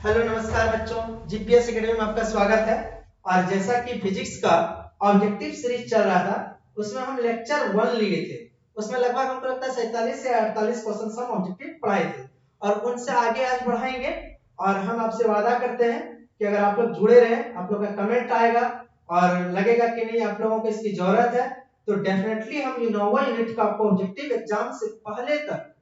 Hello नमस्कार बच्चों, GPS academy में आपका स्वागत है। और जैसा कि फिजिक्स का ऑब्जेक्टिव सीरीज चल रहा था, उसमें हम लेक्चर 1 लिए थे। उसमें लगभग हमको लगता है 47 से 48 क्वेश्चन हम ऑब्जेक्टिव पढ़ाए थे और उनसे आगे आज बढ़ाएंगे। और हम आपसे वादा करते हैं कि अगर आप लोग जुड़े रहे, आप लोग का कमेंट आएगा और लगेगा कि नहीं आप लोगों को इसकी जरूरत है, तो डेफिनेटली हम इनोवा यूनिट का आपको ऑब्जेक्टिव एग्जाम से पहले तक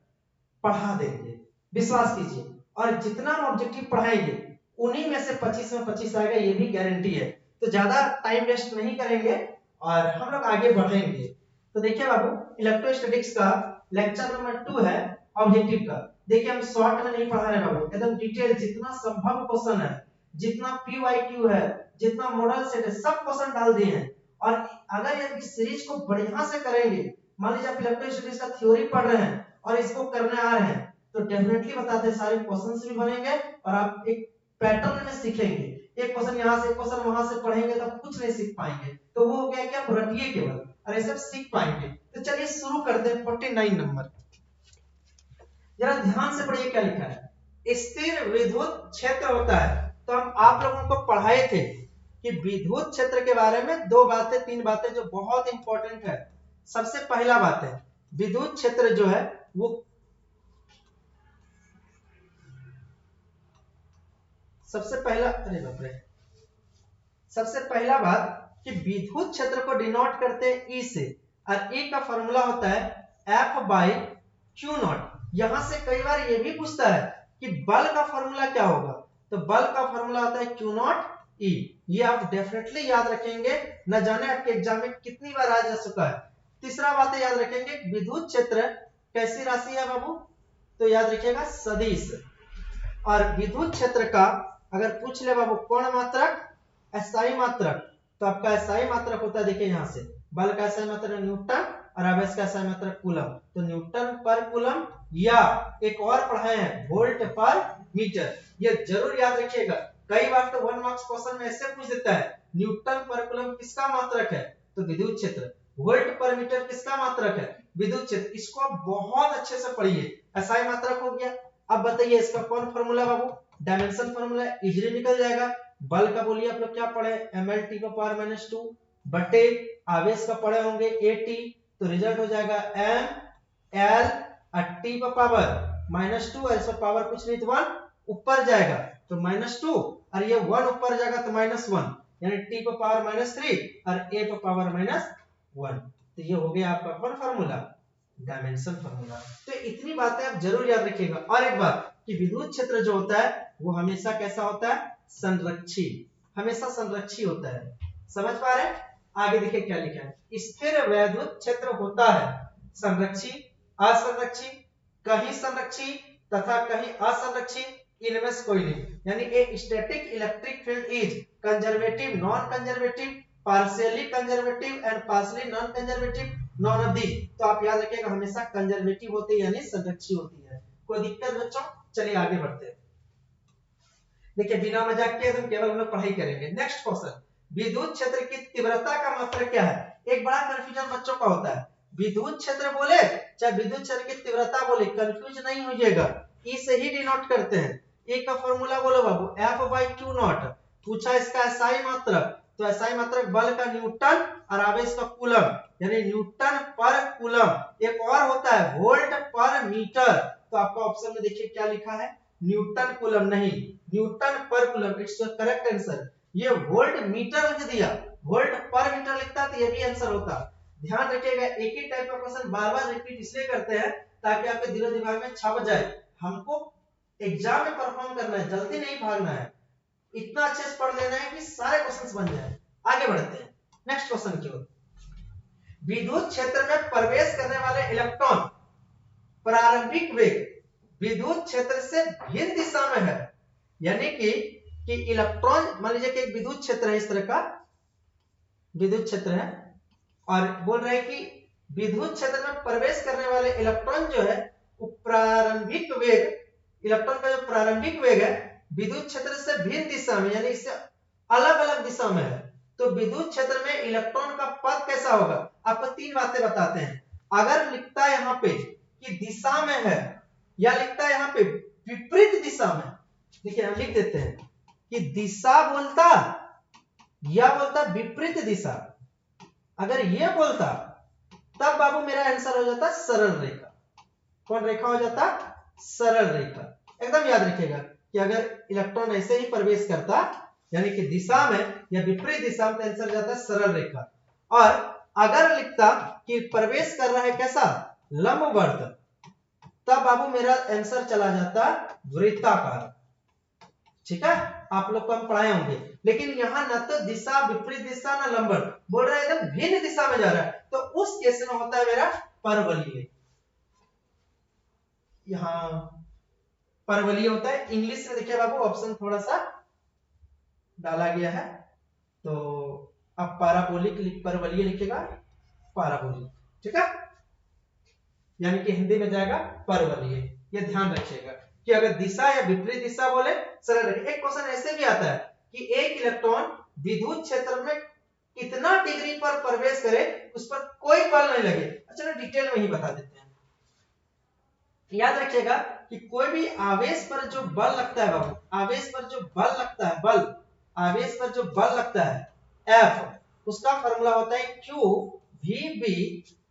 पढ़ा देंगे, विश्वास कीजिए। और जितना हम ऑब्जेक्टिव पढ़ाएंगे उन्हीं में से 25 में 25 आएगा, ये भी गारंटी है। तो ज्यादा टाइम वेस्ट नहीं करेंगे और हम लोग आगे बढ़ेंगे। तो देखिए बाबू, इलेक्ट्रोस्टैटिक्स का लेक्चर नंबर 2 है ऑब्जेक्टिव का। देखिए हम शॉर्ट में नहीं पढ़ा रहे बाबू, एकदम डिटेल जितना संभव क्वेश्चन है, जितना पीवाईक्यू है, जितना मॉडल सेट है, सब क्वेश्चन डाल दिए हैं। और अगर ये सीरीज को बढ़िया से करेंगे, मान लीजिए आप इलेक्ट्रोस्टैटिक्स का थ्योरी पढ़ रहे हैं और इसको करने आ रहे हैं, तो डेफिनेटली बताते हैं सारे क्वेश्चंस भी बनेंगे और आप एक पैटर्न में सीखेंगे। एक क्वेश्चन यहाँ से, एक क्वेश्चन वहां से पढ़ेंगे तो कुछ नहीं सीख पाएंगे। तो वो हो गया कि आप रटिए केवल और ये सब सीख पाएंगे। तो चलिए शुरू करते हैं। 49 नंबर, जरा ध्यान से पढ़िए क्या लिखा है। स्थिर विद्युत क्षेत्र होता है। तो हम आप लोगों को पढ़ाए थे कि विद्युत क्षेत्र के बारे में दो बातें, तीन बातें जो बहुत इंपॉर्टेंट है। सबसे पहला बात है, विद्युत क्षेत्र जो है वो सबसे पहला बात कि विद्युत क्षेत्र को डिनोट करते हैं ई से, और ई का फॉर्मूला होता है एफ बाई क्यू नॉट। यहां से कई बार ये भी पूछता है कि बल का फॉर्मूला क्या होगा, तो बल का फॉर्मूला होता है क्यू नॉट ई। ये आप डेफिनेटली याद रखेंगे, न जाने आपके एग्जाम में कितनी बार आ जा चुका है। तीसरा बात याद रखेंगे, विद्युत क्षेत्र कैसी राशि है बाबू, तो याद रखिएगा सदिश। और विद्युत क्षेत्र का अगर पूछ ले बाबू कोण मात्रक, एसआई मात्रक, तो आपका एसआई मात्रक होता है, देखिए यहां से बल का एसआई मात्रक न्यूटन और आवेश का एसआई मात्रक कूलम। तो न्यूटन पर कूलम, या एक और पढ़ाए हैं वोल्ट पर मीटर। ये जरूर याद रखिएगा, कई बार तो 1 मार्क्स क्वेश्चन में ऐसे पूछ देता है न्यूटन पर कूलम किसका मात्रक है, तो विद्युत क्षेत्र। वोल्ट पर मीटर किसका मात्रक है, विद्युत क्षेत्र। इसको आप बहुत अच्छे से पढ़िए। एसआई मात्रक हो गया। अब बताइए इसका कौन फॉर्मूला बाबू, डायमेंशन फॉर्मूला इजीली निकल जाएगा। बल का बोलिए आप लोग क्या पढ़े, ml t का पावर -2 बटे आवेश का पढ़े होंगे at, तो रिजल्ट हो जाएगा m l t का पावर -2, ऐसा पावर कुछ नहीं तो 1 ऊपर जाएगा तो -2, और ये 1 ऊपर जाएगा तो -1, यानी t का पावर -3 और a का पावर -1। तो ये हो गया आपका कौन फार्मूला, डायमेंशन फार्मूला। तो इतनी बातें आप जरूर याद रखिएगा। और एक बात कि विद्युत क्षेत्र जो होता है वो हमेशा कैसा होता है, संरक्षी, हमेशा संरक्षी होता है। समझ पा रहे हैं? आगे देखिए क्या लिखा है, स्थिर विद्युत क्षेत्र होता है संरक्षी, असंरक्षी, कहीं संरक्षी तथा कहीं असंरक्षी, इनमें से कोई नहीं। यानी a static electric field is conservative, non conservative, partially conservative and partially non conservative, none of these. तो आप याद रखिएगा हमेशा कंजर्वेटिव होती है, यानी संरक्षी होती है। कोई दिक्कत बच्चों? चलिए आगे बढ़ते हैं। देखिए बिना मजाक के हम केवल हम लोग पढ़ाई करेंगे। नेक्स्ट क्वेश्चन, विद्युत क्षेत्र की तीव्रता का मात्रक क्या है। एक बड़ा कंफ्यूजन बच्चों का होता है, विद्युत क्षेत्र बोले चाहे विद्युत क्षेत्र की तीव्रता बोले, कंफ्यूज नहीं होइएगा, ई से ही डिनोट करते हैं। ए का फॉर्मूला बोलो बाबू एफ बाई क्यू नॉट। पूछा इसका एसआई मात्रक, तो एसआई मात्रक बल का न्यूटन और आवेश का कूलम, यानी न्यूटन पर कूलम। एक और होता है वोल्ट पर मीटर, तो आपका ऑप्शन में देखिए क्या लिखा है, न्यूटन कूलम नहीं, न्यूटन पर coulomb. It's the correct answer. ये वोल्ट मीटर लिख दिया, वोल्ट पर मीटर लिखता तो ये भी आंसर होता। ध्यान रखिएगा, एक ही टाइप का क्वेश्चन बार-बार रिपीट इसलिए करते हैं ताकि आपके दिलो दिमाग में छप जाए। हमको एग्जाम में परफॉर्म करना है, जल्दी नहीं भागना है, इतना अच्छे से पढ़ लेना है कि सारे क्वेश्चंस बन जाए। आगे बढ़ते हैं नेक्स्ट क्वेश्चन की ओर। विद्युत क्षेत्र में प्रवेश करने वाले इलेक्ट्रॉन प्रारंभिक वेग विद्युत क्षेत्र से भिन्न दिशा में है। यानी कि इलेक्ट्रॉन, मान लीजिए कि एक विद्युत क्षेत्र है, इस तरह का विद्युत क्षेत्र है और बोल रहे हैं कि विद्युत क्षेत्र में प्रवेश करने वाले इलेक्ट्रॉन जो है वो प्रारंभिक वेग, इलेक्ट्रॉन का जो प्रारंभिक वेग है विद्युत क्षेत्र से भिन्न दिशा में, यानी इससे अलग अलग दिशा में है। तो विद्युत क्षेत्र में इलेक्ट्रॉन का पथ कैसा होगा, आपको तीन बातें बताते हैं। अगर लिखता है यहाँ पे कि दिशा में है, या लिखता है यहाँ पे विपरीत दिशा में, देखिए हम लिख देते हैं कि दिशा बोलता या बोलता विपरीत दिशा, अगर ये बोलता तब बाबू मेरा आंसर हो जाता सरल रेखा। कौन रेखा हो जाता? सरल रेखा। एकदम याद रखिएगा कि अगर इलेक्ट्रॉन ऐसे ही प्रवेश करता यानी कि दिशा में या विपरीत दिशा में, तो आंसर जाता सरल रेखा। और अगर लिखता कि प्रवेश कर रहा है कैसा? लंबवत, तब बाबू मेरा आंसर चला जाता वृत्ताकार। ठीक है, आप लोग को हम पढ़ाए होंगे। लेकिन यहाँ न तो दिशा विपरीत दिशा ना लंबवत, बोल रहा है एकदम भिन्न दिशा में जा रहा है, तो उस केस में होता है मेरा परवलयिक। यहाँ परवलयिक होता है। इंग्लिश में देखिए बाबू ऑप्शन थोड़ा सा डाला गया है, तो आप पाराबोलिक परवलयिक लिखेगा, पाराबोलिक। ठीक है, यानी कि हिंदी में जाएगा परवलयिक। ये ध्यान रखिएगा कि अगर दिशा या विपरीत दिशा बोले सरल रेखा। एक क्वेश्चन ऐसे भी आता है कि एक इलेक्ट्रॉन विद्युत क्षेत्र में कितना डिग्री पर प्रवेश करे उस पर कोई बल नहीं लगे। अच्छा, डिटेल में ही बता देते हैं। याद रखिएगा कि कोई भी आवेश पर जो बल लगता है बाबू, आवेश पर जो बल लगता है, बल, आवेश पर जो बल लगता है F, उसका फॉर्मूला होता है Q VB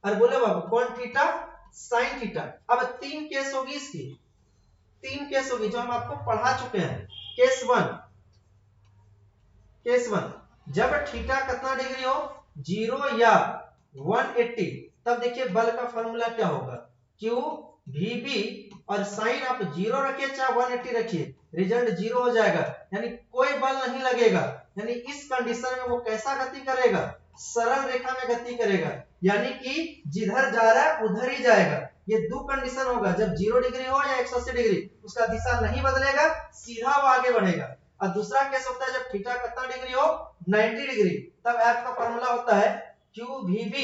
और बोले बाबू कौन थीटा? Sine theta. अब तीन केस होगी इसकी, तीन केस होगी जो हम आपको पढ़ा चुके हैं। केस वन, जब थीटा कितना डिग्री हो? 0 या 180, तब देखिए बल का फॉर्मूला क्या होगा? Q VB और साइन आप 0 रखिए चाहे 180 रखिए, रिजल्ट 0 हो जाएगा, यानी कोई बल नहीं लगेगा। यानी इस कंडीशन में वो कैसा गति करेगा? सरल रेखा में गति करेगा, यानी कि जिधर जा रहा है उधर ही जाएगा। ये दो कंडीशन होगा, जब 0 डिग्री हो या 180 डिग्री, उसका दिशा नहीं बदलेगा, सीधा वो आगे बढ़ेगा। और दूसरा केस होता है जब थीटा कितना डिग्री हो? 90 डिग्री, तब F का फॉर्मूला होता है QVB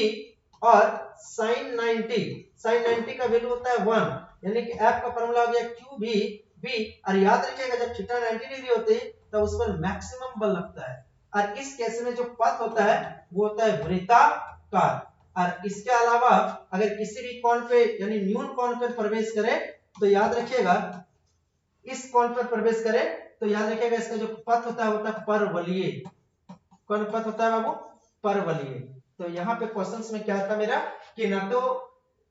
और sin 90 का वैल्यू होता है 1, यानी कि F का फॉर्मूला हो गया QVB। और याद रखिएगा जब थीटा 90 डिग्री होती है तब उस पर मैक्सिमम बल लगता है, और इस केस में जो पथ होता है वो होता है वृत्ताकार। और इसके अलावा अगर किसी भी कोण पे यानी न्यून कोण पे प्रवेश करे तो याद रखिएगा, इस कोण पर प्रवेश करे तो याद रखिएगा इसका जो पथ होता है परवलयिक। कौन पथ होता है बाबू? परवलयिक। तो यहाँ पे क्वेश्चंस में क्या था मेरा कि ना तो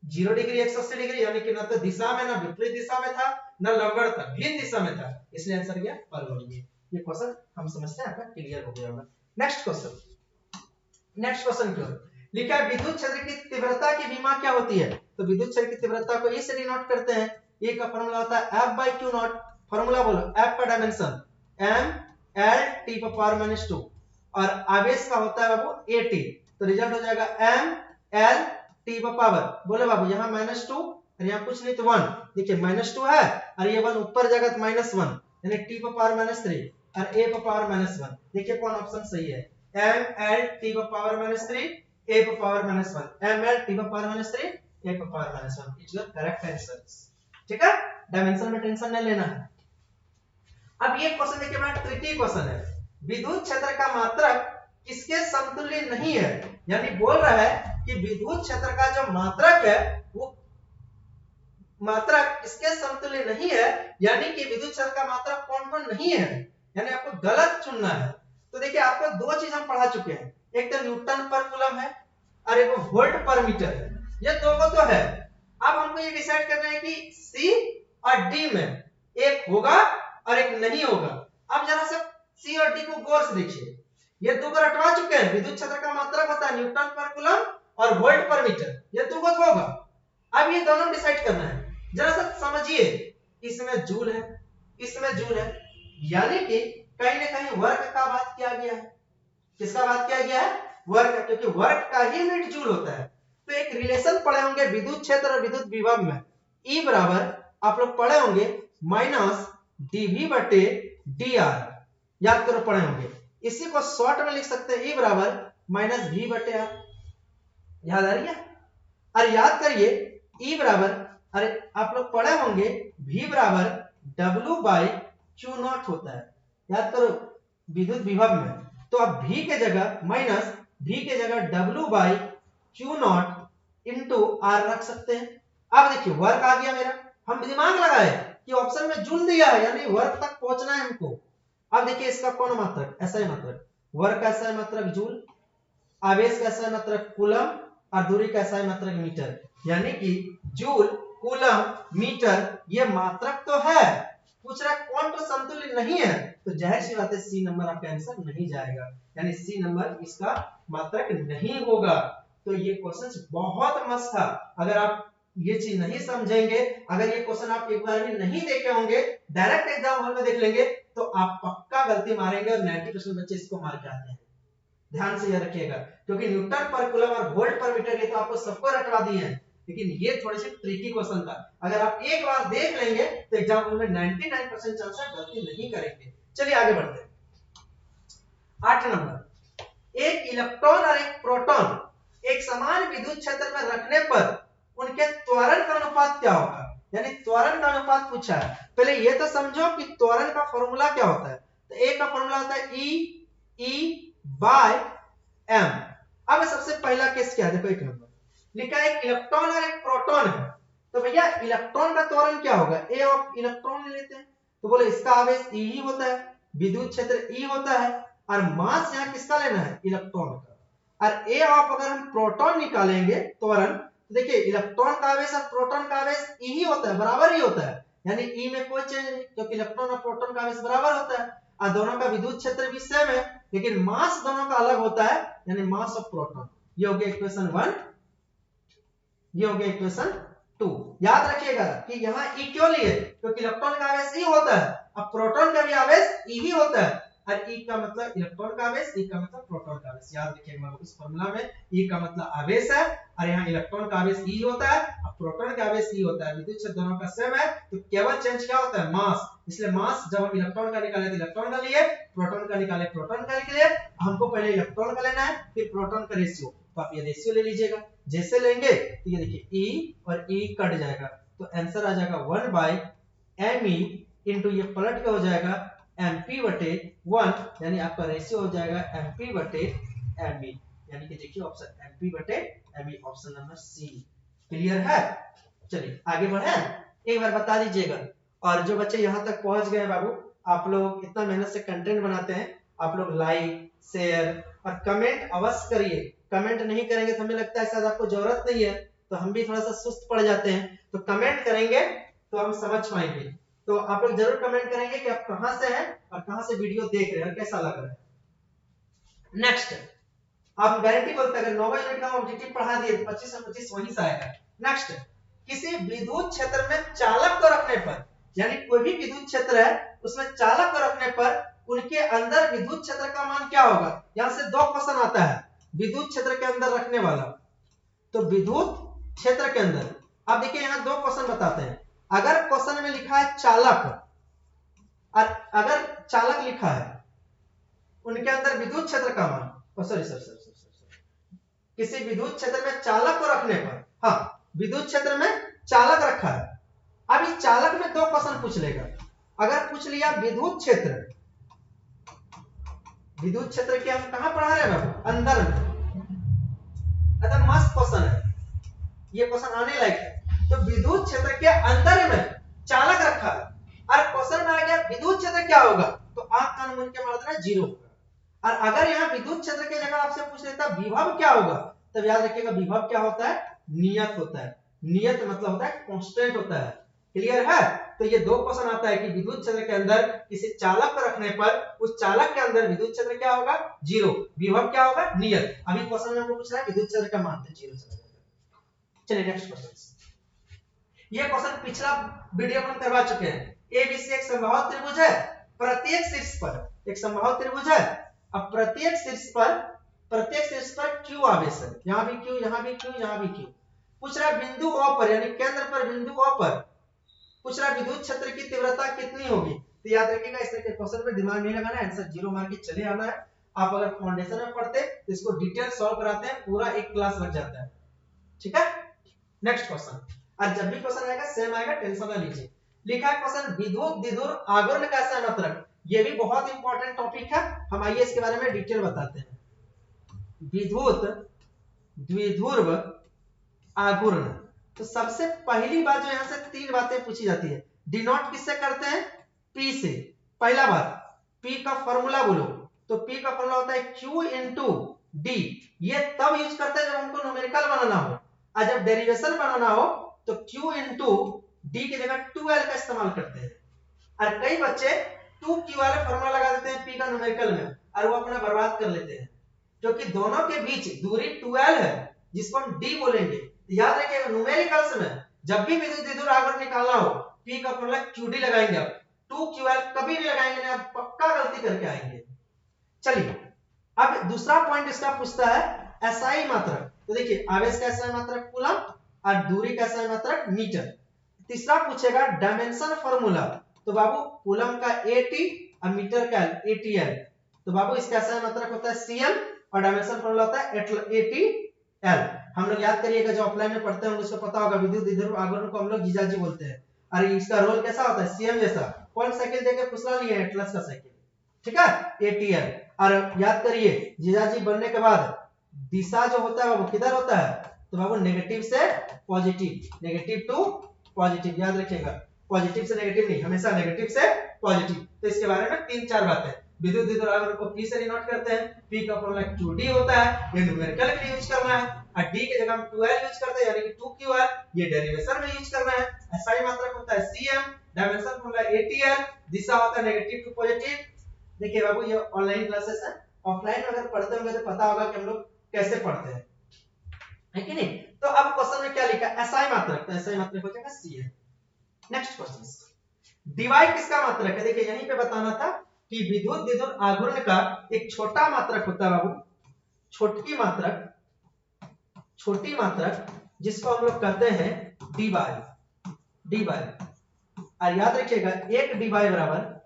0 डिग्री 180 डिग्री, यानी कि ना तो दिशा में, ना विपरीत दिशा में था, ना लंबवत था, भिन्न दिशा में था, इसलिए आंसर गया परवलयिक। ये क्वेश्चन हम समझते हैं, आपका क्लियर हो गया होगा। नेक्स्ट क्वेश्चन क्यों लिखा है? विद्युत क्षेत्र की तीव्रता की विमा क्या होती है? तो विद्युत क्षेत्र की तीव्रता को इसे डिनोट करते हैं। ए का फॉर्मूला होता है F/Q0। फॉर्मूला बोलो। F का डायमेंशन mL/T⁻², और आवेश का होता है बाबू AT, तो रिजल्ट हो जाएगा mL/T बोले बाबू यहाँ -2 और यहाँ कुछ नहीं तो 1। देखिए -2 है और ये 1 ऊपर जाएगा तो -1, यानी T⁻³ और A⁻1। देखिए कौन ऑप्शन सही है? mL/T⁻³ A⁻1, mL/T⁻³ A⁻1 is your correct answer. ठीक है, डायमेंशन में टेंशन नहीं लेना है। अब ये क्वेश्चन देखिए बड़ा ट्रिकी क्वेश्चन है। विद्युत क्षेत्र का मात्रक किसके समतुल्य नहीं है? यानी बोल रहा है कि विद्युत क्षेत्र का जो मात्रक है वो मात्रक इसके समतुल्य नहीं है, यानी कि विद्युत क्षेत्र का मात्रक कौन-कौन नहीं है, यानी आपको गलत चुनना है। तो देखिए आपको दो चीज हम पढ़ा चुके हैं, एक तो न्यूटन पर कूलम है और एक वोल्ट पर मीटर है। ये दोनों तो है। अब हमको ये डिसाइड करना है कि सी और डी में एक होगा और एक नहीं होगा। अब जरा से सी और डी को गौर से देखिए, ये दो को रटवा चुके हैं। विद्युत क्षेत्र का मात्रक होता है न्यूटन पर कूलम और वोल्ट पर मीटर, ये दो को होगा। अब ये दोनों डिसाइड करना है, जरा सा समझिए। इसमें जूल है, इसमें जूल है, यानी कि कहीं ना कहीं वर्क का बात किया गया है। किसका बात किया गया है? वर्क, क्योंकि वर्क का ही यूनिट जूल होता है। तो एक रिलेशन पढ़े होंगे विद्युत क्षेत्र और विद्युत विभव में, E बराबर आप लोग पढ़े होंगे माइनस dV/dr, याद करो पढ़े होंगे। इसी को शॉर्ट में लिख सकते हैं E बराबर माइनस V/r, याद आ रही है? और याद करिए E बराबर, अरे आप लोग पढ़े होंगे V बराबर W/Q0 होता है, याद करो विद्युत विभव में। तो अब V के जगह माइनस V के जगह W/Q0 इंटू R रख सकते हैं। अब देखिए वर्क आ गया मेरा, हम दिमाग लगाए कि ऑप्शन में जूल दिया है यानी वर्ग तक पहुंचना है हमको। अब देखिए इसका कौन मात्रक, ऐसा ही मात्रक, वर्ग कैसा है मात्रक जूल, आवेश कैसा है मात्रक कूलम, और दूरी कैसा है मात्रक मीटर। यानी कि जूल, कूलम, मीटर ये मात्रक तो है, पूछ रहा कौन तो समतुल्य नहीं है, तो जाहिर सी बात है सी नंबर आपका आंसर नहीं जाएगा, यानी सी नंबर इसका मात्रक नहीं होगा। तो ये क्वेश्चन बहुत मस्त था। अगर आप ये चीज नहीं समझेंगे, अगर ये क्वेश्चन आप एक बार भी नहीं देखे होंगे, डायरेक्ट एग्जाम हॉल में देख लेंगे, तो आप पक्का गलती मारेंगे और 90% बच्चे इसको मार के आते हैं। ध्यान से ये रखिएगा, क्योंकि न्यूटन पर कूलम और वोल्ट पर मीटर ये तो आपको सबको रटवा दिए हैं, लेकिन ये थोड़ी सी ट्रिकी क्वेश्चन था। अगर आप एक बार देख लेंगे तो एग्जाम हॉल में 99% चांस है गलती नहीं करेंगे। चलिए आगे बढ़ते हैं। 8 नंबर, एक इलेक्ट्रॉन और एक प्रोटॉन एक समान विद्युत क्षेत्र में रखने पर उनके त्वरण का अनुपात क्या होगा, यानी त्वरण का अनुपात पूछा है। पहले ये तो समझो कि त्वरण का फॉर्मूला क्या होता है। तो ए का फॉर्मूला होता है ई बाय एम। अब सबसे पहला केस क्या है, देखो एक नंबर लिखा है एक इलेक्ट्रॉन और एक प्रोटॉन है, तो भैया इलेक्ट्रॉन का त्वरण क्या होगा, ए ऑफ इलेक्ट्रॉन ले लेते हैं, तो बोले इसका आवेश ई ही होता है, विद्युत क्षेत्र ई होता है, और मास यहाँ किसका लेना है, इलेक्ट्रॉन का। और ए ऑफ अगर हम प्रोटॉन निकालेंगे त्वरण, तो देखिए इलेक्ट्रॉन का आवेश और प्रोटॉन का आवेश ई ही होता है, बराबर ही होता है, यानी ई में कोई चेंज नहीं, क्योंकि इलेक्ट्रॉन और प्रोटॉन का आवेश बराबर होता है, और दोनों का विद्युत क्षेत्र भी सेम है, लेकिन मास दोनों का अलग होता है, यानी मास ऑफ प्रोटॉन। ये हो गया इक्वेशन 1, ये हो गया इक्वेशन 2। याद रखिएगा कि यहाँ ई क्यों लिए, क्योंकि इलेक्ट्रॉन का आवेश ई होता है, अब प्रोटॉन का भी आवेश ई ही होता है, और ई का मतलब इलेक्ट्रॉन का आवेश, ई का मतलब प्रोटॉन का आवेश। याद रखिएगा इस फार्मूला में ई का मतलब आवेश है, और यहाँ इलेक्ट्रॉन का आवेश ई होता है और प्रोटॉन का आवेश ई होता है, विद्युत क्षेत्र दोनों का सेम है, तो केवल चेंज क्या होता है, मास। इसलिए मास जब हम इलेक्ट्रॉन का निकाले तो इलेक्ट्रॉन का लिए, प्रोटॉन का निकाले प्रोटॉन का लिए, हमको पहले इलेक्ट्रॉन का लेना है फिर प्रोटॉन का रेशियो, तो आप ये रेशियो ले लीजिएगा। जैसे लेंगे तो ये देखिए ई और ई कट जाएगा, तो आंसर आ जाएगा 1/me इनटू ये पलट के हो जाएगा mp/1, यानी आपका रेशियो हो जाएगा mp/me, यानी कि देखिए option mp/me, option number C. Clear है। चलिए आगे बढ़े, एक बार बता दीजिएगा। और जो बच्चे यहाँ तक पहुंच गए बाबू, आप लोग इतना मेहनत से कंटेंट बनाते हैं, आप लोग लाइक शेयर और कमेंट अवश्य करिए। कमेंट नहीं करेंगे तो हमें लगता है शायद आपको जरूरत नहीं है, तो हम भी थोड़ा सा सुस्त पड़ जाते हैं, तो कमेंट करेंगे तो हम समझ पाएंगे। तो आप लोग जरूर कमेंट करेंगे कि आप कहां से हैं और कहां से वीडियो देख रहे हैं और कैसा लग रहा है। नेक्स्ट, आप गारंटी बोलते हैं अगर 9 यूनिट का ऑब्जेक्टिव पढ़ा दिए 25 से 25 वहीं से आएगा। नेक्स्ट, किसी विद्युत क्षेत्र में चालक को रखने पर, यानी कोई भी विद्युत क्षेत्र है उसमें चालक को रखने पर उनके अंदर विद्युत क्षेत्र का मान क्या होगा। यहां से दो क्वेश्चन आता है विद्युत क्षेत्र के अंदर रखने वाला। तो विद्युत क्षेत्र के अंदर आप देखिए यहां दो क्वेश्चन बताते हैं। अगर क्वेश्चन में लिखा है चालक, और अगर चालक लिखा है उनके अंदर विद्युत क्षेत्र का मान, सॉरी किसी विद्युत क्षेत्र में चालक को रखने पर, हाँ विद्युत क्षेत्र में चालक रखा है। अब इस चालक में दो क्वेश्चन पूछ लेगा। अगर पूछ लिया विद्युत क्षेत्र, विद्युत क्षेत्र के हम कहां पढ़ा रहे हैं बाबू, अंदर में, एकदम मस्त क्वेश्चन है, ये क्वेश्चन आने लायक है। तो विद्युत क्षेत्र के अंदर में चालक रखा है, और क्वेश्चन में आ गया विद्युत क्षेत्र क्या होगा, तो आंख कान मुन के मार देना 0 होगा। और अगर यहाँ विद्युत क्षेत्र की जगह आपसे पूछ लेता विभव क्या होगा, तब याद रखिएगा विभव क्या होता है, नियत होता है। नियत मतलब होता है कांस्टेंट होता है। क्लियर है। तो ये दो क्वेश्चन आता है कि विद्युत क्षेत्र के अंदर किसी चालक को रखने पर उस चालक के अंदर विद्युत क्षेत्र क्या होगा, 0, विभव क्या होगा, नियत। अभी क्वेश्चन में हमको पूछ रहा है विद्युत क्षेत्र का मान, तो 0 चला जाएगा। चलिए नेक्स्ट क्वेश्चन। ये क्वेश्चन पिछला वीडियो में करवा चुके हैं। एबीसी एक समबाहु त्रिभुज है, प्रत्येक शीर्ष पर एक समबाहु त्रिभुज है। अब प्रत्येक शीर्ष पर क्यू आवेश है, यहां भी क्यू, यहां भी क्यू, यहां भी क्यू। पूछ रहा बिंदु O पर, यानी केंद्र पर बिंदु O पर पूछ रहा विद्युत क्षेत्र की तीव्रता कितनी होगी। तो याद रखिएगा इस तरह के क्वेश्चन पे दिमाग नहीं लगाना है, आंसर 0 मार के चले आना है। आप अगर फाउंडेशन में पढ़ते तो इसको डिटेल सॉल्व कराते हैं, पूरा एक क्लास लग जाता है। ठीक है। नेक्स्ट क्वेश्चन, और जब भी क्वेश्चन आएगा सेम आएगा, टेंशन ना लीजिए। लिखा है क्वेश्चन विद्युत द्विध्रुव आघूर्ण का संरक्षण, ये भी बहुत इंपॉर्टेंट टॉपिक है, हम आइए इसके बारे में डिटेल बताते हैं। विद्युत द्विध्रुव आघूर्ण, तो सबसे पहली बात जो यहां से तीन बातें पूछी जाती है। डिनोट किससे करते हैं? P से। पहला बात, P का फॉर्मूला बोलो, तो P का फॉर्मूला होता है Q इंटू D। ये तब यूज करते हैं जब हमको न्यूमेरिकल बनाना हो, और जब डेरिवेशन बनाना हो तो Q इंटू D की जगह 2L का इस्तेमाल करते हैं। और कई बच्चे 2Q वाले फॉर्मूला लगा देते हैं P का न्यूमेरिकल में, और वो अपना बर्बाद कर लेते हैं, क्योंकि दोनों के बीच दूरी 2L है जिसको हम D बोलेंगे। याद रखिएगा न्यूमेरिकल्स में जब भी विद्युत विधुर आवर्त निकालना हो, P का फॉर्मूला QD लगाएंगे, आप 2QL कभी नहीं लगाएंगे, नहीं आप पक्का गलती करके आएंगे। चलिए अब दूसरा पॉइंट इसका पूछता है एसआई मात्रक। तो देखिए आवेश का एसआई मात्रक कूलम और दूरी का एसआई मात्रक मीटर। तीसरा पूछेगा डायमेंशन फार्मूला, तो बाबू कूलम का AT और मीटर का ATL। तो बाबू इसका एसआई मात्रक होता है CM और डायमेंशन फार्मूला होता है ATL। हम लोग याद करिएगा, जो ऑफलाइन में पढ़ते हैं उसको पता होगा, विद्युत विधुर आघूर्ण को हम लोग जीजाजी बोलते हैं। और इसका रोल कैसा होता है? CM जैसा। कौन साइकिल देके फुसला लिए? एटलस का साइकिल, ठीक है, ATL। और याद करिए जीजाजी बनने के बाद दिशा जो होता है वो किधर होता है? तो बाबू नेगेटिव से पॉजिटिव, नेगेटिव टू पॉजिटिव, याद रखिएगा, पॉजिटिव से नेगेटिव नहीं, हमेशा नेगेटिव से पॉजिटिव। तो इसके बारे में 3-4 बातें। विद्युत विधुर आघूर्ण को P से डिनोट करते हैं, P का फॉर्मूला QD होता है, ये न्यूमेरिकल के लिए यूज करना है, और D की जगह हम 2L यूज करते हैं यानी कि 2QL, ये डेरिवेशन में यूज करना है। एसआई मात्रक होता है CM, डायमेंशन फॉर्मूला ATL, दिशा होता है नेगेटिव टू पॉजिटिव। देखिए बाबू ये ऑनलाइन क्लासेस है, ऑफलाइन अगर पढ़ते होंगे तो पता होगा कि हम लोग कैसे पढ़ते हैं, है कि नहीं? तो अब क्वेश्चन में क्या लिखा है? एसआई मात्रक, तो एसआई मात्रक हो जाएगा CM। नेक्स्ट क्वेश्चन, डिवाइड किसका मात्रक है? देखिए यहीं पे बताना था कि विद्युत विधुर आघूर्ण का एक छोटा मात्रक होता है बाबू, छोटी मात्रक जिसको हम लोग कहते हैं dy। और याद रखिएगा एक dy बराबर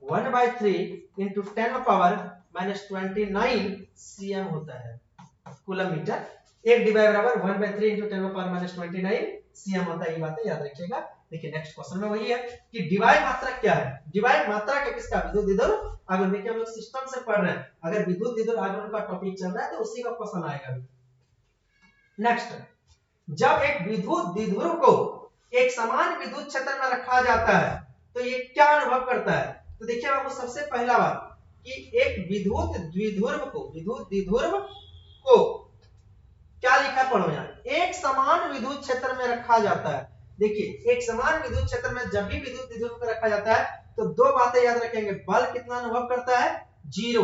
1/3 into 10⁻⁻29 cm होता है कूलम मीटर। एक dy बराबर 1/3 into 10⁻⁻29 cm होता है, ये बातें याद रखिएगा। देखिए नेक्स्ट क्वेश्चन में वही है कि डिवाइड मात्रक क्या है? डिवाइड मात्रक है किसका? विद्युत विधुर आघूर्ण। देखिए हम लोग सिस्टम से पढ़ रहे हैं, अगर विद्युत विधुर आघूर्ण का टॉपिक चल रहा है तो उसी का क्वेश्चन आएगा अभी। नेक्स्ट, जब एक विद्युत विधुर को एक समान विद्युत क्षेत्र में रखा जाता है तो ये क्या अनुभव करता है? तो देखिए बाबू सबसे पहला बात कि एक विद्युत द्विध्रुव को क्या लिखा पढ़ो यहाँ, एक समान विद्युत क्षेत्र में रखा जाता है। देखिए एक समान विद्युत क्षेत्र में जब भी विद्युत विधुर को रखा जाता है तो दो बातें याद रखेंगे, बल कितना अनुभव करता है? 0।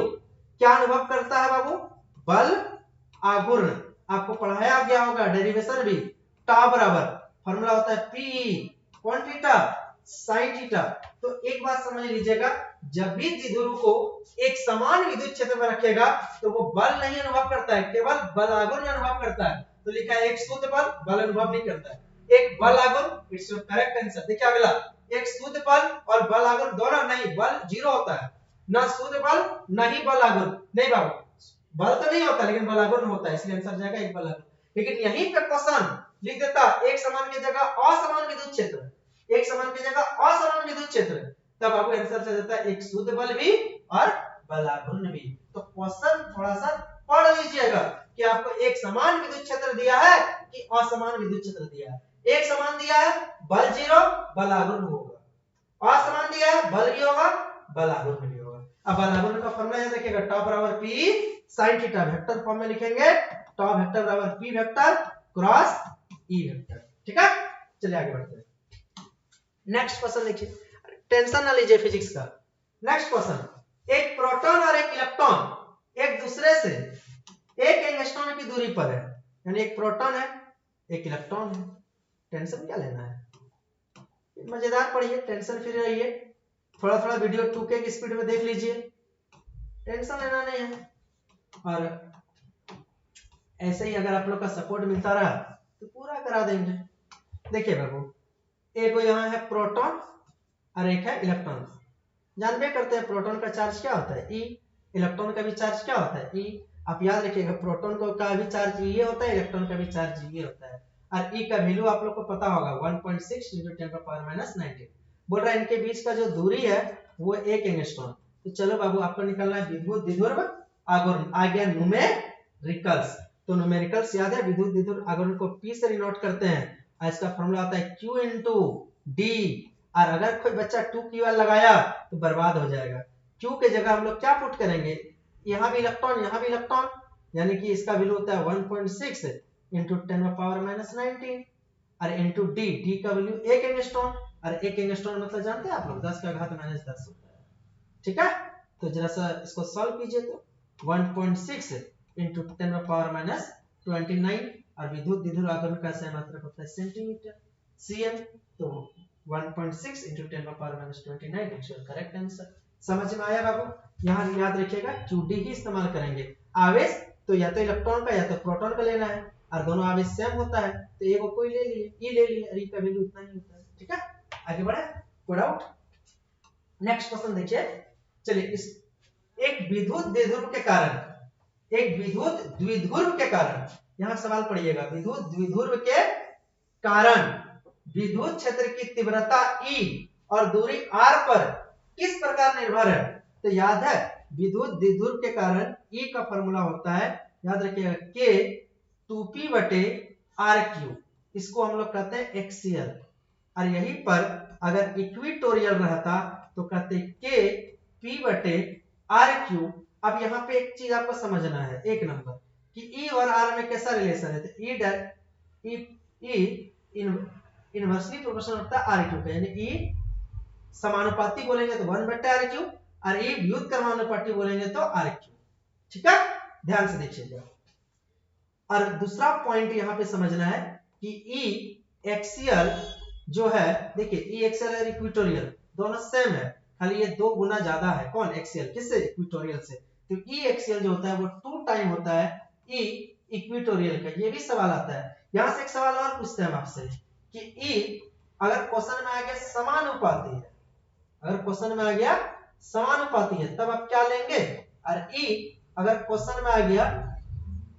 क्या अनुभव करता है बाबू? बल आघूर्ण, आपको पढ़ाया गया होगा डेरिवेशन भी, टा बराबर फॉर्मूला होता है P कौन थीटा? sin theta. तो एक बात समझ लीजिएगा, जब भी द्विध्रुव को एक समान विद्युत क्षेत्र में रखेगा तो वो बल नहीं अनुभव करता है, केवल बल आघूर्ण अनुभव करता है। तो लिखा है एक शुद्ध बल अनुभव नहीं करता है, एक बल आघूर्ण। It's your correct answer. देखिए अगला, एक शुद्ध बल और बल आघूर्ण दोनों नहीं, बल 0 होता है, ना शुद्ध बल ना ही बल आघूर्ण। नहीं बाबू बल तो नहीं होता लेकिन बल आघूर्ण होता है, इसलिए आंसर जाएगा एक बल आघूर्ण। लेकिन यहीं पे क्वेश्चन लिख देता एक समान की जगह असमान विद्युत क्षेत्र, एक समान की जगह असमान विद्युत क्षेत्र, तब आपको आंसर चल जाता है एक शुद्ध बल भी और बल आघूर्ण भी। तो क्वेश्चन थोड़ा सा पढ़ लीजिएगा कि आपको एक समान विद्युत क्षेत्र दिया है कि असमान विद्युत क्षेत्र दिया है। एक समान दिया है बल 0 बल आघूर्ण होगा, असमान दिया है बल भी होगा बल आघूर्ण भी होगा। अब बल आघूर्ण का फॉर्मूला याद रखिएगा, टॉ बराबर P sin theta, vector form में लिखेंगे, टॉ वेक्टर बराबर P vector cross E vector. ठीक है, चलिए आगे बढ़ते हैं। नेक्स्ट क्वेश्चन देखिए, टेंशन ना लीजिए फिजिक्स का। नेक्स्ट क्वेश्चन, एक प्रोटॉन और एक इलेक्ट्रॉन एक दूसरे से एक एंगस्ट्रॉन की दूरी पर है, यानी एक प्रोटॉन है एक इलेक्ट्रॉन है, टेंशन क्या लेना है? मजेदार पढ़िए, टेंशन फ्री रहिए, थोड़ा थोड़ा वीडियो 2K की स्पीड में देख लीजिए, टेंशन लेना नहीं है। और ऐसे ही अगर आप लोग का सपोर्ट मिलता रहा तो पूरा करा देंगे। देखिए बाबू, एक यहाँ है प्रोटॉन और एक है इलेक्ट्रॉन। जानबे करते हैं प्रोटॉन का चार्ज क्या होता है? E। इलेक्ट्रॉन का भी चार्ज क्या होता है? E। आप याद रखिएगा प्रोटॉन का भी चार्ज ये होता है, इलेक्ट्रॉन का भी चार्ज ये होता है। और E का वैल्यू आप लोग को पता होगा 1.6 × 10⁻⁻⁹ बोल रहा है इनके बीच का जो दूरी है वो एक एंगस्ट्रॉन। तो चलो बाबू आपको निकालना है विद्युत द्विध्रुव आघूर्ण, आ गया न्यूमेरिकल्स। तो न्यूमेरिकल्स याद है, विद्युत द्विध्रुव आघूर्ण को P से डिनोट करते हैं और इसका फॉर्मूला होता है Q इंटू डी। और अगर कोई बच्चा 2Qr लगाया तो बर्बाद हो जाएगा। Q के जगह हम लोग क्या पुट करेंगे, यहाँ भी इलेक्ट्रॉन यहाँ भी इलेक्ट्रॉन, यानी कि इसका वैल्यू होता है 1.6 इंटू 10⁻⁻19 और इंटू डी, डी का वैल्यू 1 एंगस्ट्रॉन, और 1 एंगस्ट्रॉन मतलब जानते हैं आप लोग 10 का घात -10 होता है। ठीक है, तो जरा सा इसको सॉल्व कीजिए तो 1.6 इंटू 10⁻⁻29 और विद्युत द्विध्रुव आघूर्ण का सही मात्रक होता है सेंटीमीटर cm, तो 1.6 into 10⁻⁻29 is your correct answer. समझ में आया बाबू? यहाँ याद रखिएगा QD ही इस्तेमाल करेंगे। आवेश तो या तो इलेक्ट्रॉन का या तो प्रोटॉन का लेना है, और दोनों आवेश सेम होता है तो एक को कोई ले लिए, ई ले लिए, और ई का वैल्यू उतना ही होता है। ठीक है, आगे बढ़े, कोई डाउट? नेक्स्ट क्वेश्चन देखिए, चलिए इस एक विद्युत द्विध्रुव के कारण, एक विद्युत द्विध्रुव के कारण, यहाँ सवाल पढ़िएगा, विद्युत द्विध्रुव के कारण विद्युत क्षेत्र की तीव्रता E और दूरी R पर किस प्रकार निर्भर है? तो याद है विद्युत द्विध्रुव के कारण E का फॉर्मूला होता है, याद रखिएगा, K 2P बटे RQ, इसको हम लोग कहते हैं एक्सियल, और यहीं पर अगर इक्विटोरियल रहता तो कहते K P बटे RQ। अब यहाँ पे एक चीज आपको समझना है, एक नंबर, कि E और R में कैसा रिलेशन है, तो E इनवर्सली प्रोपोर्शनल होता है RQ का, यानी E समानुपाती बोलेंगे तो 1 बटे RQ, और E व्युत्क्रमानुपाती बोलेंगे तो RQ। ठीक है, ध्यान से देखिएगा। और दूसरा पॉइंट यहाँ पे समझना है कि E एक्सियल जो है, देखिए E एक्सियल और इक्विटोरियल दोनों सेम है, खाली ये 2 गुना ज्यादा है, कौन? एक्सियल, किससे? इक्विटोरियल से। तो E एक्सियल जो होता है वो 2 टाइम होता है E इक्विटोरियल का। ये भी सवाल आता है, यहां से एक सवाल और पूछते हैं हम आपसे कि E अगर क्वेश्चन में आ गया समानुपाती है, अगर क्वेश्चन में आ गया समानुपाती है तब आप क्या लेंगे, और E अगर क्वेश्चन में आ गया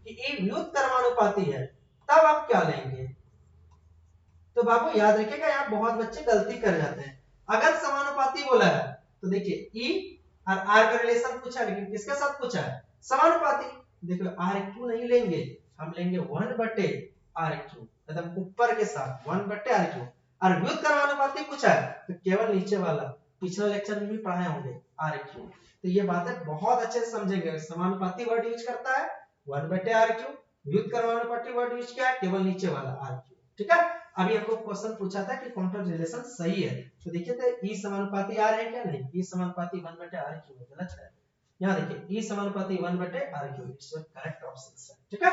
कि E व्युत्क्रमानुपाती है तब आप क्या लेंगे? तो बाबू याद रखिएगा, यहाँ बहुत बच्चे गलती कर जाते हैं। अगर समानुपाती बोला है तो देखिए E और R का रिलेशन पूछा है, लेकिन किसके साथ पूछा है? समानुपाती। देखो RQ नहीं लेंगे, हम लेंगे 1 बटे RQ, मतलब ऊपर के साथ 1 बटे RQ। और व्युत्क्रमानुपाती पूछा है तो केवल नीचे वाला, पिछले लेक्चर में भी पढ़ाए होंगे RQ। तो ये बातें बहुत अच्छे से समझेंगे। समानुपाती वर्ड यूज करता है 1 बटे RQ, व्युत्क्रमानुपाती वर्ड यूज किया है केवल नीचे वाला RQ। ठीक है, अभी हमको क्वेश्चन पूछा था कि कौन सा रिलेशन सही है, तो देखिए तो E समानुपाती R है क्या? नहीं, E समानुपाती 1 बटे RQ है, गलत है। यहाँ देखिए E समानुपाती 1 बटे RQ, इट्स करेक्ट ऑप्शन है। ठीक है,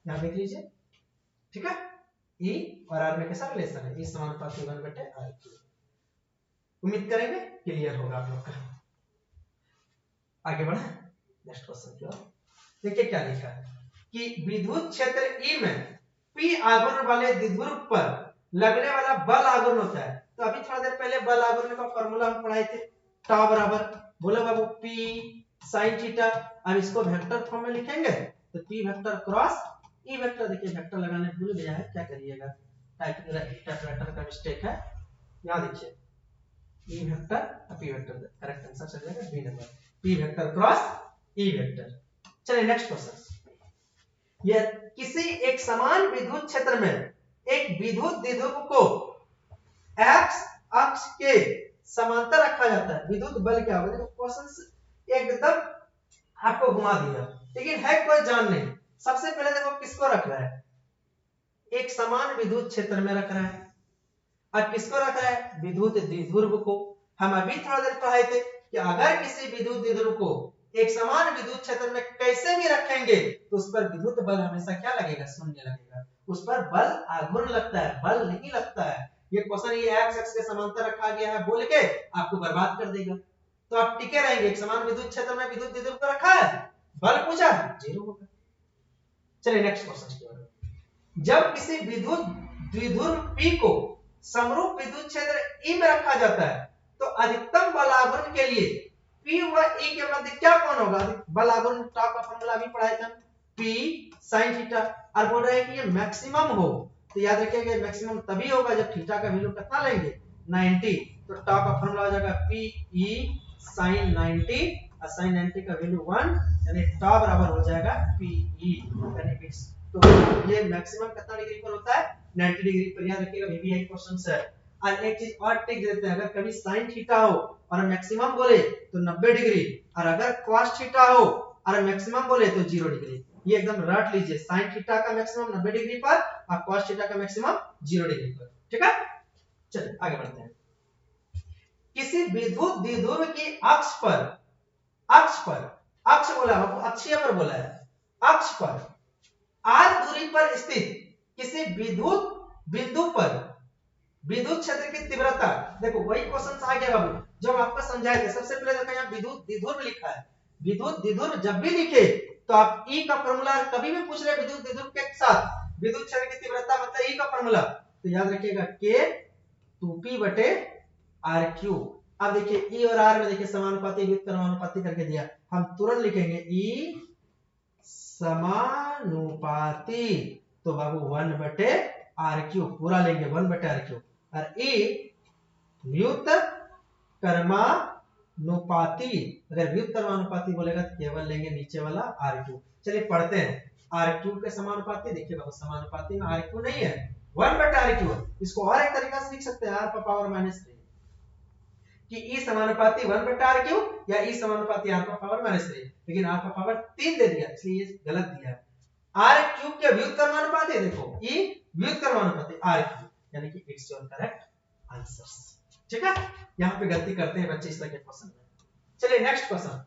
यहाँ देख लीजिए। ठीक है, E और R में कैसा रिलेशन है? E समानुपाती 1 बटे RQ। उम्मीद करेंगे क्लियर होगा आप लोग का। आगे बढ़े नेक्स्ट क्वेश्चन की ओर। देखिए क्या लिखा है कि विद्युत क्षेत्र E में P आघूर्ण वाले द्विध्रुव पर लगने वाला बल आघूर्ण होता है। तो अभी थोड़ा देर पहले बल आघूर्ण का फॉर्मूला हम पढ़ाए थे, टॉ बराबर, बोलो बाबू P sin थीटा। अब इसको वेक्टर फॉर्म में लिखेंगे तो P vector cross E vector. देखिए वेक्टर लगाने भूल गया है, क्या करिएगा, टाइपराइटर का मिस्टेक है। यहां देखिए E vector P vector, correct answer चल जाएगा B number, P vector cross E vector. चलिए नेक्स्ट क्वेश्चन, ये किसी एक समान विद्युत क्षेत्र में एक विद्युत द्विध्रुव को x अक्ष के समांतर रखा जाता है, विद्युत बल क्या होगा? देखो क्वेश्चन एकदम आपको घुमा दिया, लेकिन है कोई जान नहीं। सबसे पहले देखो किसको रख रहा है, एक समान विद्युत क्षेत्र में रख रहा है, और किसको रख रहा है? विद्युत द्विध्रुव को। हम अभी थोड़ा देर पढ़ाए थे कि अगर किसी विद्युत द्विध्रुव को एक समान विद्युत क्षेत्र में कैसे भी रखेंगे तो उस पर विद्युत बल हमेशा क्या लगेगा? शून्य लगेगा, उस पर बल आघूर्ण लगता है, बल नहीं लगता है। ये क्वेश्चन ये x अक्ष के समांतर रखा गया है बोल के आपको बर्बाद कर देगा, तो आप टिके रहेंगे। एक समान विद्युत क्षेत्र में विद्युत द्विध्रुव को रखा है, बल पूछा है, जीरो होगा। चलिए नेक्स्ट क्वेश्चन की ओर। जब किसी विद्युत द्विध्रुव P को समरूप विद्युत क्षेत्र E में रखा जाता है तो अधिकतम बल आघूर्ण के लिए P व E के मध्य क्या कोण होगा? बल आघूर्ण टॉ का फॉर्मूला भी पढ़ाया था, P sin थीटा। और बोल रहे हैं कि ये मैक्सिमम हो, तो याद रखिएगा मैक्सिमम तभी होगा जब थीटा का वैल्यू कितना लेंगे? 90। तो टॉ का फॉर्मूला हो जाएगा Pe sin 90, और sin 90 का वैल्यू 1, यानी टॉ बराबर हो जाएगा Pe, यानी तो ये मैक्सिमम कितना डिग्री पर होता है? 90 डिग्री पर, याद रखिएगा VBI क्वेश्चन है। और एक चीज और टिक देते हैं, अगर कभी sin थीटा हो और मैक्सिमम बोले तो 90 डिग्री, और अगर cos थीटा हो और मैक्सिमम बोले तो 0 डिग्री। ये एकदम रट लीजिए, sin थीटा का मैक्सिमम 90 डिग्री पर और cos थीटा का मैक्सिमम 0 डिग्री पर। ठीक है, चलिए आगे बढ़ते हैं। किसी विद्युत द्विध्रुव की अक्ष पर अक्ष बोला बाबू, अक्षीय पर बोला है, अक्ष पर r दूरी पर स्थित किसी विद्युत बिंदु पर विद्युत क्षेत्र की तीव्रता, देखो वही क्वेश्चन आ गया बाबू जो हम आपको समझाए थे। सबसे पहले देखो यहाँ विद्युत द्विध्रुव लिखा है, विद्युत द्विध्रुव जब भी लिखे तो आप E का फॉर्मूला, कभी भी पूछ रहे विद्युत द्विध्रुव के साथ विद्युत क्षेत्र की तीव्रता मतलब E का फॉर्मूला, तो याद रखिएगा K 2P बटे RQ। अब देखिए E और R में देखिए समानुपाती व्युत्क्रमानुपाती करके दिया, हम तुरंत लिखेंगे E समानुपाती, तो बाबू 1 बटे RQ पूरा लेंगे, 1 बटे RQ, और E व्युत्क्रमानुपाती, अगर व्युत्क्रमानुपाती बोलेगा तो केवल लेंगे नीचे वाला RQ। चलिए पढ़ते हैं, RQ के समानुपाती, देखिए बाबू समानुपाती में RQ नहीं है, 1 बटे RQ। इसको और एक तरीका से लिख सकते हैं, R पर पावर -3, कि E समानुपाती 1 बटा RQ या E समानुपाती R पर पावर -3, लेकिन R पर पावर 3 दे दिया इसलिए ये गलत दिया है। RQ के व्युत्क्रमानुपाती, देखो E व्युत्क्रमानुपाती RQ, यानी कि इट्स योर करेक्ट आंसर। ठीक है, यहां पे गलती करते हैं बच्चे इस तरह के क्वेश्चन में। चलिए नेक्स्ट क्वेश्चन,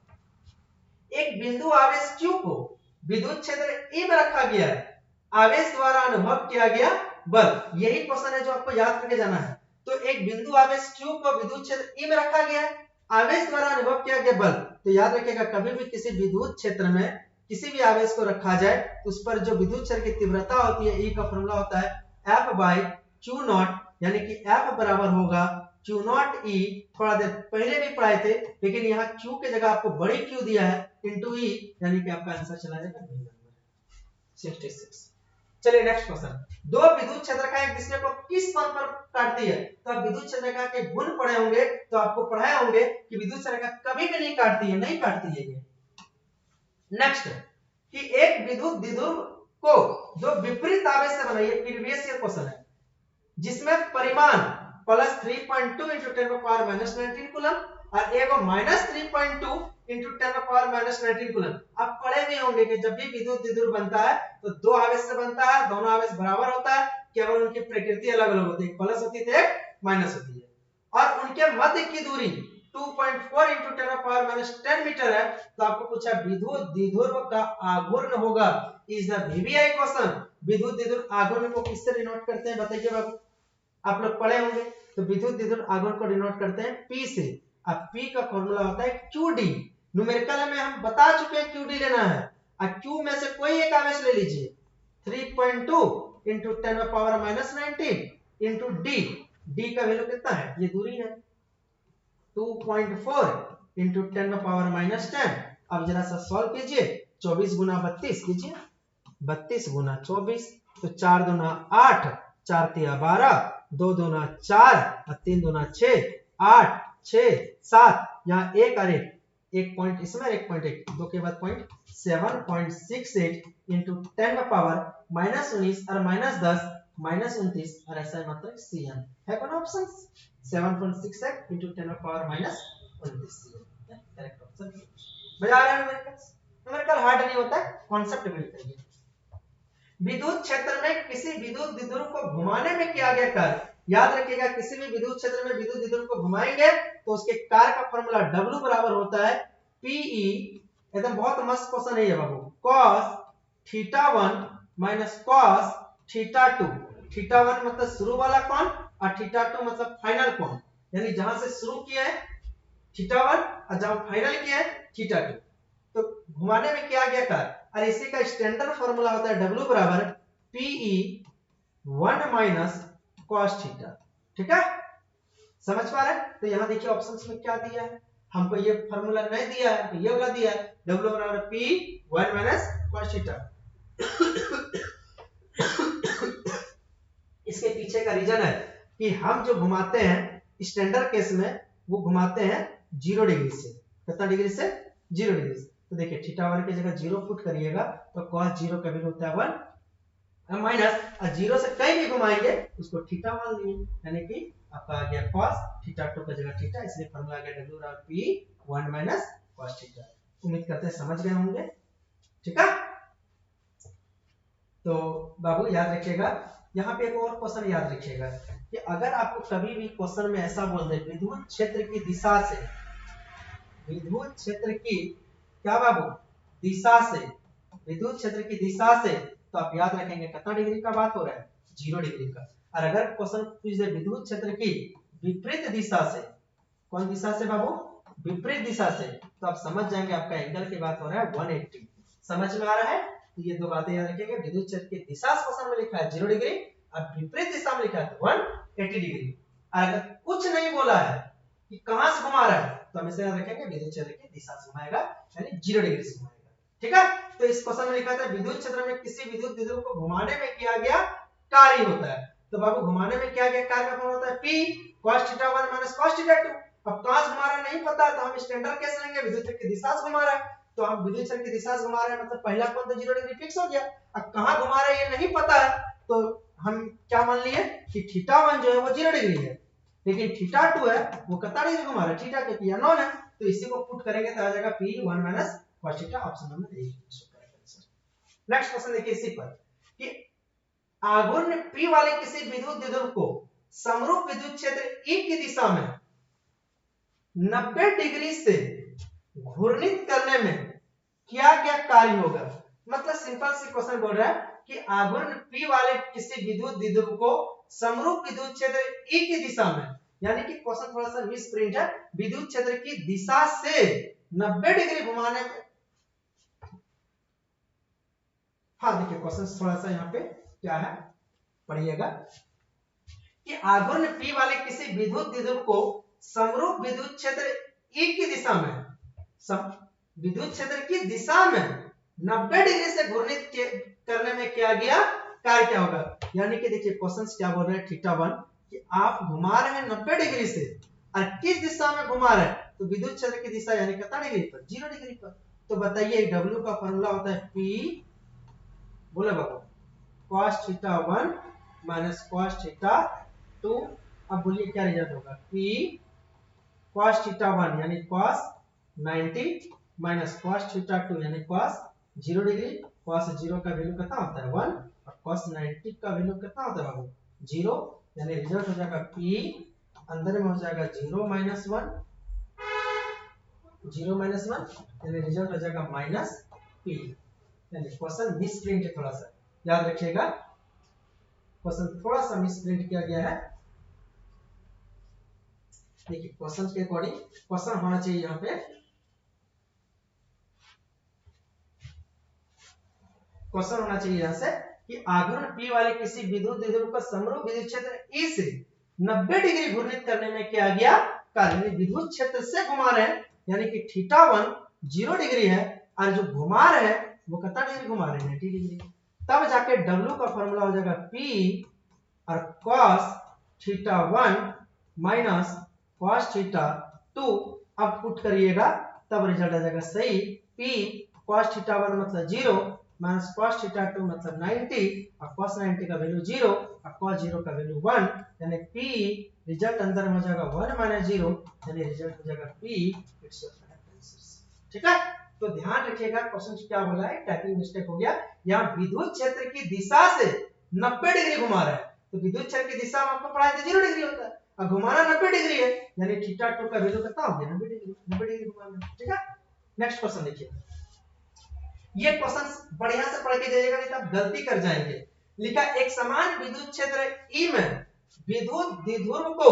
एक बिंदु आवेश Q को विद्युत क्षेत्र E में रखा गया है, आवेश द्वारा अनुभव किया गया बल, यही क्वेश्चन है जो आपको याद करके जाना है। तो एक बिंदु आवेश Q को विद्युत क्षेत्र E में रखा गया है, आवेश द्वारा अनुभव किया गया बल, तो याद रखिएगा कभी भी किसी विद्युत क्षेत्र में किसी भी आवेश को रखा जाए तो उस पर जो विद्युत क्षेत्र की तीव्रता होती है, E का फॉर्मूला होता है F/Q0, यानी कि F बराबर होगा Q0E। थोड़ा देर पहले भी पढ़ाए थे, लेकिन यहाँ Q की जगह आपको बड़ी Q दिया है इंटू E, यानी कि आपका आंसर चला जाएगा 66। चलिए नेक्स्ट क्वेश्चन, दो विद्युत क्षेत्रकाएं एक दूसरे को किस कोण पर काटती है, तो आप विद्युत क्षेत्रका के गुण पढ़े होंगे, तो आपको पढ़ाए होंगे कि विद्युत क्षेत्रका कभी भी नहीं काटती है, नहीं काटती है ये। नेक्स्ट, कि एक विद्युत द्विध्रुव को जो विपरीत आवेश से बना, ये प्रीवियस ईयर क्वेश्चन है, जिसमें परिमाण +3.2 × 10⁻⁻19 कूलम और एगो -3.2 × 10⁻⁻19 कूलम। आप पढ़े भी होंगे कि जब भी विद्युत द्विध्रुव बनता है तो दो आवेश से बनता है, दोनों आवेश बराबर होता है, केवल उनकी प्रकृति अलग अलग होती है, प्लस होती है एक माइनस होती है, और उनके मध्य की दूरी 2.4 × 10⁻⁻10 मीटर है। तो आपको पूछा विद्युत द्विध्रुव का आघूर्ण होगा, इज द VBI क्वेश्चन। विद्युत द्विध्रुव आघूर्ण को किससे डिनोट करते हैं बताइए बाबू, आप लोग पढ़े होंगे। तो विद्युत द्विध्रुव आघूर्ण को डिनोट करते हैं P से, अब P का फॉर्मूला होता है QD। न्यूमेरिकल में हम बता चुके हैं QD लेना है, और Q में से कोई एक आवेश ले लीजिए, 3.2 × 10⁻⁻19 इंटू D। D का वैल्यू कितना है, ये दूरी है 2.4 × 10⁻⁻10। अब जरा सा सॉल्व कीजिए, 24 × 32 कीजिए, 32 × 24, तो 4 दूना 8, 4 तिया 12, 2 दूना 4 और 3 दूना 6, 8 6 7, यहाँ एक और एक पॉइंट इसमें, एक पॉइंट एक, दो के बाद पॉइंट, 7.68 × 10⁻⁻19 और -10 -29, और ऐसा मतलब CN है कौन ऑप्शन 7.68 × 10⁻⁻19 करेक्ट ऑप्शन। मजा आ रहा है न्यूमेरिकल हार्ड नहीं होता है, कॉन्सेप्ट बिल्ड करिए। विद्युत क्षेत्र में किसी विद्युत द्विध्रुव को घुमाने में किया गया कार्य, याद रखिएगा किसी भी विद्युत क्षेत्र में विद्युत द्विध्रुव को घुमाएंगे तो उसके कार्य का फॉर्मूला W बराबर होता है PE, एकदम बहुत मस्त क्वेश्चन है ये बाबू, cos θ1 - cos θ2। θ1 मतलब शुरू वाला कोण और θ2 मतलब फाइनल कोण, यानी जहां से शुरू किया है θ1 और जहां फाइनल किया है θ2। तो घुमाने में किया गया कार्य, और इसी का स्टैंडर्ड फॉर्मूला होता है W बराबर PE1 - cos θ। ठीक है, समझ पा रहे हैं। तो यहां देखिए ऑप्शंस में क्या दिया है, हमको ये फार्मूला नहीं दिया है तो ये वाला दिया है, W बराबर PE1 - cos θ। इसके पीछे का रीजन है कि हम जो घुमाते हैं स्टैंडर्ड केस में वो घुमाते हैं 0 डिग्री से, कितना डिग्री से, 0 डिग्री से। तो देखिए θ1 की जगह 0 पुट करिएगा तो cos 0 का वैल्यू होता है 1, माइनस, और जीरो से कहीं भी घुमाएंगे उसको थीटा मान लिए, यानी कि आपका आ गया cos थीटा 2 का जगह थीटा, इसलिए फॉर्मूला आ गया w बराबर p 1 माइनस cos थीटा। उम्मीद करते हैं समझ गए होंगे। ठीक है, तो बाबू याद रखिएगा, यहाँ पे एक और क्वेश्चन याद रखिएगा कि अगर आपको कभी भी क्वेश्चन में ऐसा बोल दे विद्युत क्षेत्र की दिशा से, विद्युत क्षेत्र की क्या बाबू दिशा से, विद्युत क्षेत्र की दिशा से, तो आप याद रखेंगे कितना डिग्री का बात हो रहा है, 0 डिग्री का। और अगर क्वेश्चन पूछ दे विद्युत क्षेत्र की विपरीत दिशा से, कौन दिशा से बाबू, विपरीत दिशा से, तो आप समझ जाएंगे आपका एंगल की बात हो रहा है 180। समझ में आ रहा है, तो ये दो बातें याद रखेंगे, विद्युत क्षेत्र की दिशा क्वेश्चन में लिखा है 0 डिग्री और विपरीत दिशा में लिखा है 180 डिग्री। और अगर कुछ नहीं बोला है कि कहां से घुमा रहा है, तो हमेशा याद रखेंगे विद्युत क्षेत्र की दिशा से घुमाएगा, यानी 0 डिग्री से घुमाएगा। ठीक है, तो इस क्वेश्चन में लिखा था विद्युत क्षेत्र में किसी विद्युत द्विध्रुव को घुमाने में किया गया कार्य होता है। तो बाबू घुमाने में किया गया कार्य का फॉर्मूला होता है p cos theta 1 minus cos theta 2। अब कहां से घुमा रहा है नहीं पता, तो हम स्टैंडर्ड कैसे लेंगे, विद्युत क्षेत्र की दिशा से घुमा रहा है, तो हम विद्युत क्षेत्र की दिशा से घुमा रहे हैं मतलब पहला कोण तो 0 डिग्री फिक्स हो गया। अब कहां घुमा रहे हैं ये नहीं पता है, तो हम क्या मान लिए कि थीटा 1 जो है वो 0 डिग्री है, लेकिन थीटा 2 है वो कितना डिग्री घुमा रहा है, थीटा क्योंकि अननोन है, तो इसी को पुट करेंगे तो आ जाएगा p 1 minus cos theta, option number A. Next question देखिए इसी पर कि आघूर्ण P वाले किसी विद्युत द्विध्रुव को समरूप विद्युत क्षेत्र E की दिशा में 90 डिग्री से घूर्णित करने में क्या क्या कार्य होगा। मतलब सिंपल सी क्वेश्चन बोल रहा है कि आघूर्ण P वाले किसी विद्युत द्विध्रुव को समरूप विद्युत क्षेत्र E की दिशा में, यानी कि क्वेश्चन थोड़ा सा मिस प्रिंट है, विद्युत क्षेत्र की दिशा से 90 डिग्री घुमाने में। हाँ देखिए क्वेश्चन थोड़ा सा यहाँ पे क्या है पढ़िएगा कि आघूर्ण P वाले किसी विद्युत द्विध्रुव को समरूप विद्युत क्षेत्र E की दिशा में, विद्युत क्षेत्र की दिशा में 90 डिग्री से घूर्णित करने में किया गया कार्य क्या होगा। यानी कि देखिए क्वेश्चन क्या बोल रहे हैं थीटा 1 कि आप घुमा रहे हैं 90 डिग्री से, और किस दिशा में घुमा रहे हैं, तो विद्युत क्षेत्र की दिशा यानी कितना डिग्री पर, 0 डिग्री पर। तो बताइए W का फॉर्मूला होता है P, बोले बाबू cos theta 1 minus cos theta 2। अब बोलिए क्या रिजल्ट होगा, p cos थीटा 1 यानी cos 90 माइनस cos थीटा 2 यानी cos 0 डिग्री। cos 0 का वैल्यू कितना होता है 1 और cos 90 का वैल्यू कितना होता है बाबू 0, यानी रिजल्ट हो जाएगा p अंदर में हो जाएगा 0 माइनस 1, 0 माइनस 1 यानी रिजल्ट हो जाएगा माइनस p। यानी क्वेश्चन मिस प्रिंट है, थोड़ा सा याद रखिएगा, क्वेश्चन थोड़ा सा मिस प्रिंट किया गया है। देखिए क्वेश्चन के अकॉर्डिंग क्वेश्चन होना चाहिए यहाँ पे, क्वेश्चन होना चाहिए यहाँ से कि आघूर्ण P वाले किसी विद्युत द्विध्रुव को समरूप विद्युत क्षेत्र E से 90 डिग्री घूर्णित करने में किया गया कार्य, विद्युत क्षेत्र से घुमा रहे हैं, यानी कि थीटा 1 0 डिग्री है और जो घुमा रहे हैं वो कितना डिग्री घुमा रहे हैं 90 डिग्री। तब जाके W का फॉर्मूला हो जाएगा P और cos theta 1 minus cos theta 2। अब पुट करिएगा तब रिजल्ट आ जाएगा सही, P cos थीटा 1 मतलब 0 माइनस cos थीटा 2 मतलब 90 और cos 90 का वैल्यू 0 और cos 0 का वैल्यू 1, यानी P रिजल्ट अंदर में हो जाएगा 1 माइनस 0, यानी रिजल्ट हो जाएगा P। It's your correct answer. ठीक है, तो ध्यान रखिएगा क्वेश्चन क्या बोला है, टाइपिंग मिस्टेक हो गया, यहाँ विद्युत क्षेत्र की दिशा से 90 डिग्री घुमा रहा है, तो विद्युत क्षेत्र की दिशा में आपको पढ़ाया था 0 डिग्री होता है और घुमाना 90 डिग्री है, यानी थीटा 2 का वैल्यू कितना हो गया 90 डिग्री, 90 डिग्री घुमाना। ठीक है, नेक्स्ट क्वेश्चन देखिए, ये क्वेश्चन बढ़िया से पढ़ के जाइएगा नहीं तो आप गलती कर जाएंगे। लिखा एक समान विद्युत क्षेत्र E में विद्युत द्विध्रुव को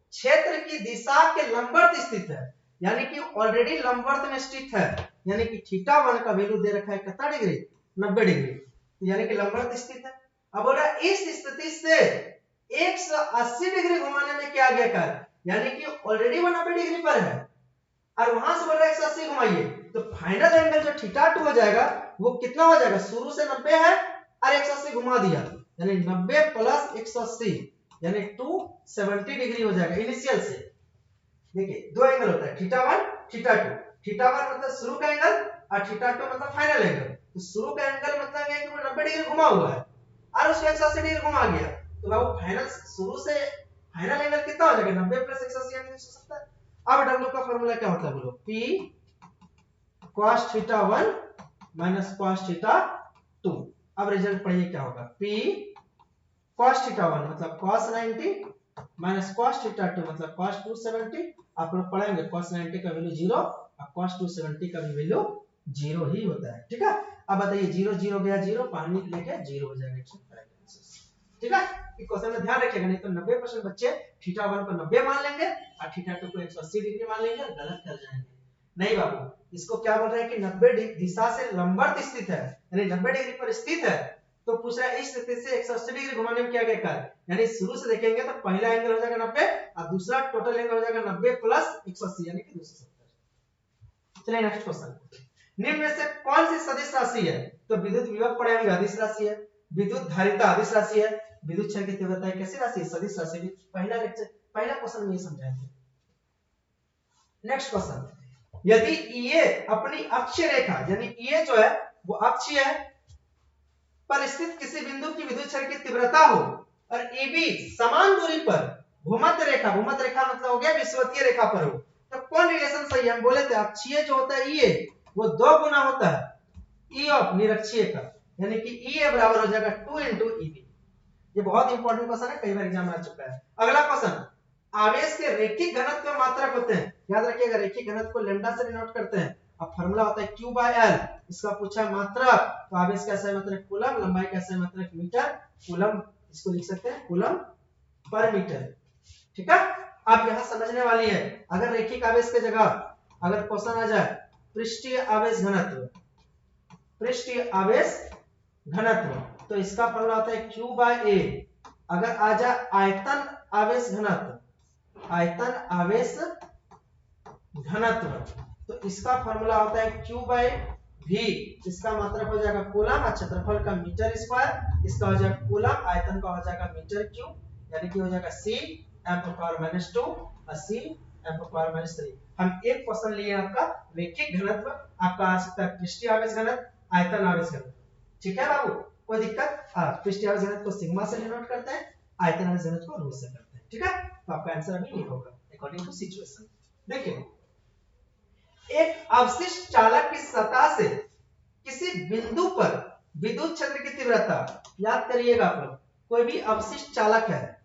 क्षेत्र की दिशा के लंबवत स्थित है, यानी कि ऑलरेडी लंबवत में स्थित है, यानी कि थीटा 1 का वैल्यू दे रखा है कितना डिग्री 90 डिग्री, यानी कि लंबवत स्थित है। अब बोल रहा है इस स्थिति से 180 डिग्री घुमाने में क्या गया कार्य, यानी कि ऑलरेडी वो 90 डिग्री पर है और वहां से बोल रहा है 180 घुमाइए, तो फाइनल एंगल जो थीटा 2 हो जाएगा वो कितना हो जाएगा, शुरू से 90 है और 180 घुमा दिया, यानी 90 प्लस 180 यानी 270 डिग्री हो जाएगा इनिशियल से। देखिए दो एंगल होता है थीटा 1 थीटा 2, थीटा 1 मतलब शुरू का एंगल और थीटा 2 मतलब फाइनल एंगल। तो शुरू का एंगल मतलब है कि वो 90 डिग्री घुमा हुआ है, और उसको 180 डिग्री घुमा गया तो बाबू फाइनल शुरू से फाइनल एंगल कितना हो जाएगा 90 प्लस 180 यानी 170। अब W का फार्मूला क्या होता है बोलो, P cos theta 1 minus cos theta 2। अब रिजल्ट पढ़िए क्या होगा, P cos थीटा 1 मतलब cos 90 माइनस cos थीटा 2 मतलब cos 270। आप लोग पढ़ेंगे cos 90 का वैल्यू 0 और cos 270 का भी वैल्यू 0 ही होता है। ठीक है, अब बताइए 0 0 गया 0, पानी लेके 0 हो जाएगा 105। ठीक है, इस क्वेश्चन में ध्यान रखिएगा, नहीं तो 90% बच्चे थीटा 1 को 90 मान लेंगे और थीटा 2 को 180 डिग्री मान लेंगे, गलत कर जाएंगे। नहीं बाबू, इसको क्या बोल रहे हैं कि 90 दिशा से लंबवत स्थित है, यानी 90 डिग्री पर स्थित है, तो पूछ रहा है इस स्थिति से 180 डिग्री घुमाने में क्या क्या कार्य, यानी शुरू से देखेंगे तो पहला एंगल हो जाएगा 90 और दूसरा टोटल एंगल हो जाएगा 90 प्लस 180 यानी कि 270। चलिए नेक्स्ट क्वेश्चन, निम्न में से कौन सी सदिश राशि है, तो विद्युत विभव पढ़ेंगे अदिश राशि है, विद्युत धारिता अदिश राशि है, विद्युत क्षण की तीव्रता कैसी राशि है, सदिश राशि। पहला लेक्चर पहला क्वेश्चन में ये समझाए थे। नेक्स्ट क्वेश्चन, यदि EA अपनी अक्षीय रेखा यानी EA जो है वो अक्षीय है पर स्थित किसी बिंदु की विद्युत क्षण की तीव्रता हो और AB समान दूरी पर भूमध्य रेखा मतलब हो गया विषुवतीय रेखा पर हो, तो कौन रिलेशन सही है। हम बोले थे अक्षीय जो होता है EA वो 2 गुना होता है E ऑफ निरक्षीय का, यानी कि EA बराबर हो जाएगा 2 into EB। ये बहुत इंपॉर्टेंट क्वेश्चन है, कई बार एग्जाम में आ चुका है। अगला क्वेश्चन, आवेश के रैखिक घनत्व का मात्रक होते हैं, याद रखिएगा रैखिक घनत्व को लैम्डा से डिनोट करते हैं। अब फार्मूला होता है Q/L, इसका पूछा मात्रक, तो आवेश कैसा है मात्रक कूलम, लंबाई कैसा है मात्रक मीटर, कूलम इसको लिख सकते हैं कूलम पर मीटर। ठीक है, अब यहां समझने वाली है, अगर रैखिक आवेश की जगह अगर क्वेश्चन आ जाए पृष्ठीय आवेश घनत्व, पृष्ठीय आवेश घनत्व, तो इसका फॉर्मूला होता है Q/A। अगर आ जाए आयतन आवेश घनत्व, आयतन आवेश घनत्व, तो इसका फॉर्मूला होता है Q/V। इसका मात्रक हो जाएगा कूलम और क्षेत्रफल का मीटर स्क्वायर, इसका हो जाएगा कूलम, आयतन का हो जाएगा मीटर क्यूब, यानी कि हो जाएगा C (10⁻⁻2) और C (10⁻⁻3). हम एक क्वेश्चन लिए आपका रैखिक घनत्व, आपका आ सकता है पृष्ठीय आवेश घनत्व, आयतन आवेश घनत्व। ठीक है बाबू, कोई दिक्कत। पृष्ठीय आवेश घनत्व को सिग्मा से डिनोट करते हैं, आयतन आवेश घनत्व को रो से करते हैं। ठीक है, तो आपका आंसर अभी ये होगा अकॉर्डिंग टू सिचुएशन। देखिए, एक अवशिष्ट चालक की सतह से किसी बिंदु पर विद्युत क्षेत्र की तीव्रता, याद करिएगा आप लोग, कोई भी अवशिष्ट चालक है,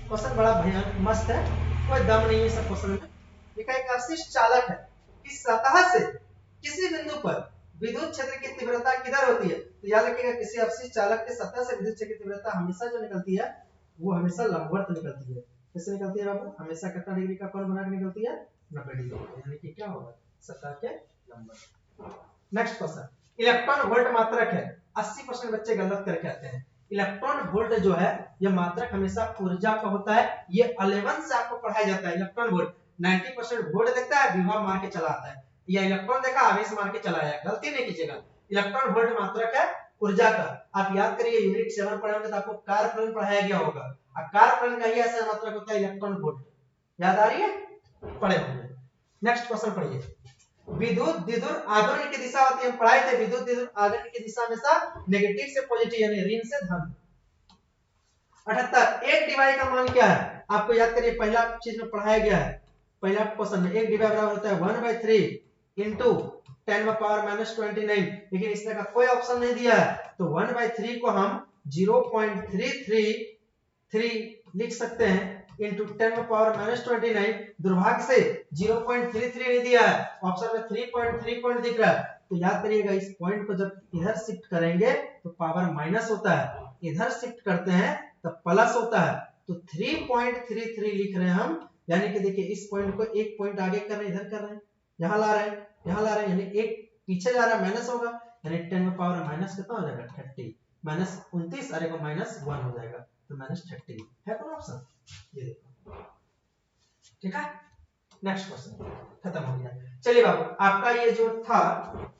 क्वेश्चन बड़ा भयानक मस्त है, कोई दम नहीं है सब क्वेश्चन में। देखा, एक अवशिष्ट चालक है कि सतह से किसी बिंदु पर विद्युत क्षेत्र की तीव्रता किधर होती है, तो याद रखिएगा किसी अवशिष्ट चालक के सतह से विद्युत क्षेत्र की तीव्रता हमेशा जो निकलती है वो हमेशा लंबवत निकलती है। कैसे निकलती है बाबू, हमेशा कितना डिग्री का कोण बना के निकलती है, 90 डिग्री, यानी कि क्या होगा सतह के लंबवत। नेक्स्ट क्वेश्चन, इलेक्ट्रॉन वोल्ट मात्रक है, 80% बच्चे गलत करके आते हैं। इलेक्ट्रॉन वोल्ट जो है यह मात्रक हमेशा ऊर्जा का होता है, ये 11 से आपको पढ़ाया जाता है। इलेक्ट्रॉन वोल्ट 90% वोल्ट देखता है, विभव मार के चला आता है, या इलेक्ट्रॉन देखा आवेश मार के चला आया, गलती नहीं कीजिएगा। इलेक्ट्रॉन वोल्ट मात्रक है ऊर्जा का। आप याद करिए यूनिट 7 पढ़ोगे तो आपको कार्यफलन पढ़ाया गया होगा, और कार्यफलन का ही ऐसा मात्रक होता है इलेक्ट्रॉन वोल्ट, याद आ रही है, पढ़े होंगे। नेक्स्ट क्वेश्चन पढ़िए, विद्युत द्विध्रुव आघूर्ण की दिशा होती है, हम पढ़ाए थे विद्युत द्विध्रुव आघूर्ण की दिशा हमेशा नेगेटिव से पॉजिटिव यानी ऋण से धन। 78 एक डिवाई का मान क्या है, आपको याद करिए पहला चीज में पढ़ाया गया है, पहला क्वेश्चन में एक डिवाई बराबर होता है 1/3 into 10⁻⁻29, लेकिन इसमें का कोई ऑप्शन नहीं दिया है, तो 1/3 को हम 0.333 लिख सकते हैं into 10⁻⁻29। दुर्भाग्य से 0.33 नहीं दिया है, ऑप्शन में 3.3 पॉइंट दिख रहा है, तो याद करिएगा इस पॉइंट को जब इधर शिफ्ट करेंगे तो पावर माइनस होता है, इधर शिफ्ट करते हैं तो प्लस होता है, तो 3.33 लिख रहे हैं हम, यानी कि देखिए इस पॉइंट को एक पॉइंट आगे कर रहे हैं, इधर कर रहे हैं, यहां ला रहे हैं, यहां ला रहे हैं, यानी एक पीछे जा रहा है माइनस होगा, यानी 10 में पावर माइनस कितना हो जाएगा 30, -29 और एक -1 हो जाएगा, तो -30 है कौन ऑप्शन, ये देखो। ठीक है, नेक्स्ट क्वेश्चन खत्म हो गया। चलिए बाबू, आपका ये जो था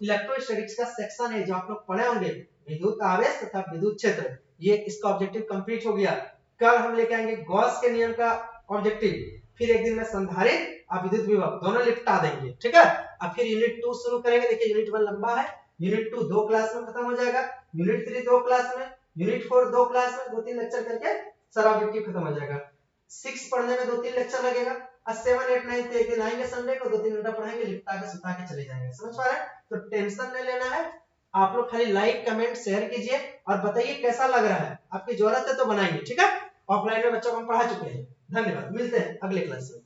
इलेक्ट्रोस्टैटिक्स का सेक्शन है जो आप लोग पढ़े होंगे, विद्युत आवेश तथा विद्युत क्षेत्र, ये इसका ऑब्जेक्टिव कंप्लीट हो गया। कल हम लेके आएंगे गॉस के नियम का ऑब्जेक्टिव, फिर एक दिन में संधारित्र और विद्युत विभव दोनों निपटा देंगे। ठीक है, अब फिर यूनिट 2 शुरू करेंगे। देखिए यूनिट 1 लंबा है, यूनिट 2 2 क्लास में खत्म हो जाएगा, यूनिट 3 2 क्लास में, यूनिट 4 2 क्लास में, 2-3 लेक्चर करके सारा ऑब्जेक्टिव खत्म हो जाएगा। 6 पढ़ने में 2-3 लेक्चर लगेगा और 7 8 9 तो एक दिन आएंगे संडे को, 2-3 घंटा पढ़ाएंगे, लिपटा के सुता के चले जाएंगे। समझ पा रहे हैं? तो टेंशन नहीं लेना है। आप लोग खाली लाइक कमेंट शेयर कीजिए और बताइए कैसा लग रहा है। आपकी जरूरत है तो बनाएंगे, ठीक है। ऑफलाइन में बच्चों को हम पढ़ा चुके हैं। धन्यवाद, मिलते हैं अगले क्लास में।